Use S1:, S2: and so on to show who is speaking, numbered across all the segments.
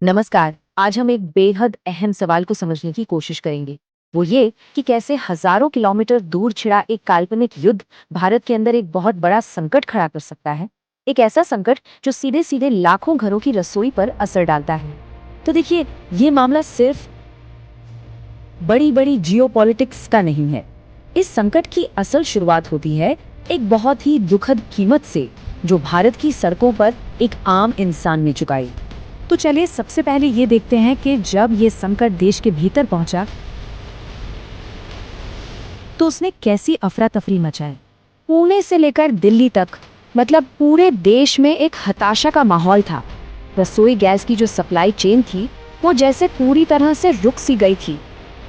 S1: नमस्कार। आज हम एक बेहद अहम सवाल को समझने की कोशिश करेंगे। वो ये कि कैसे हजारों किलोमीटर दूर छिड़ा एक काल्पनिक युद्ध भारत के अंदर एक बहुत बड़ा संकट खड़ा कर सकता है। एक ऐसा संकट जो सीधे सीधे लाखों घरों की रसोई पर असर डालता है। तो देखिए, ये मामला सिर्फ बड़ी बड़ी जियोपॉलिटिक्स का नहीं है। इस संकट की असल शुरुआत होती है एक बहुत ही दुखद कीमत से, जो भारत की सड़कों पर एक आम इंसान ने चुकाई। तो चलिए सबसे पहले ये देखते हैं कि जब ये संकट देश के भीतर पहुंचा तो उसने कैसी अफरा तफरी मचाई। पुणे से लेकर दिल्ली तक, मतलब पूरे देश में एक हताशा का माहौल था। रसोई गैस की जो सप्लाई चेन थी वो जैसे पूरी तरह से रुक सी गई थी।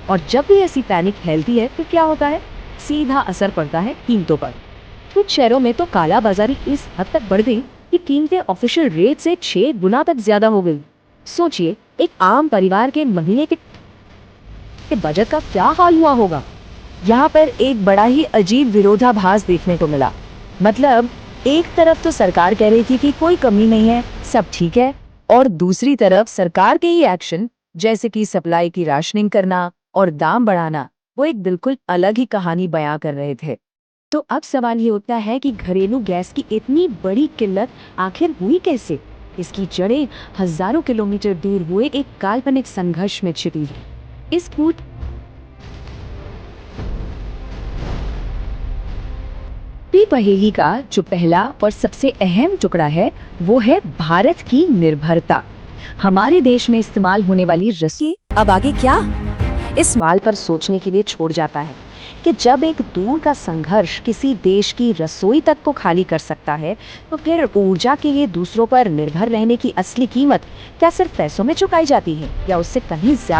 S1: और जब भी ऐसी पैनिक फैलती है तो क्या होता है, सीधा असर पड़ता है कीमतों पर। कुछ शहरों में तो काला बाजारी इस हद तक बढ़ गई कि कीमतें ऑफिशियल रेट से 6 गुना तक ज्यादा हो गई। सोचिए, एक आम परिवार के महीने के बजट का क्या हाल हुआ होगा। यहाँ पर एक बड़ा ही अजीब विरोधाभास देखने को मिला। मतलब एक तरफ तो सरकार कह रही थी कि कोई कमी नहीं है, सब ठीक है, और दूसरी तरफ सरकार के ही एक्शन, जैसे कि सप्लाई की राशनिंग करना और दाम बढ़ाना, वो एक बिल्कुल अलग ही कहानी बयां कर रहे थे। तो अब सवाल ये उठता है कि घरेलू गैस की इतनी बड़ी किल्लत आखिर हुई कैसे। इसकी जड़ें हजारों किलोमीटर दूर हुए एक काल्पनिक संघर्ष में छिपी है। इस पूरी पहेली का जो पहला और सबसे अहम टुकड़ा है वो है भारत की निर्भरता। हमारे देश में इस्तेमाल होने वाली रस्सी अब आगे क्या, इस सवाल पर सोचने के लिए छोड़ जाता है कि जब एक दूर का संघर्ष किसी देश की रसोई तक को खाली कर सकता है, तो फिर ऊर्जा के लिए दूसरों पर निर्भर रहने की असली कीमत क्या सिर्फ पैसों में चुकाई जाती है या उससे कहीं ज्यादा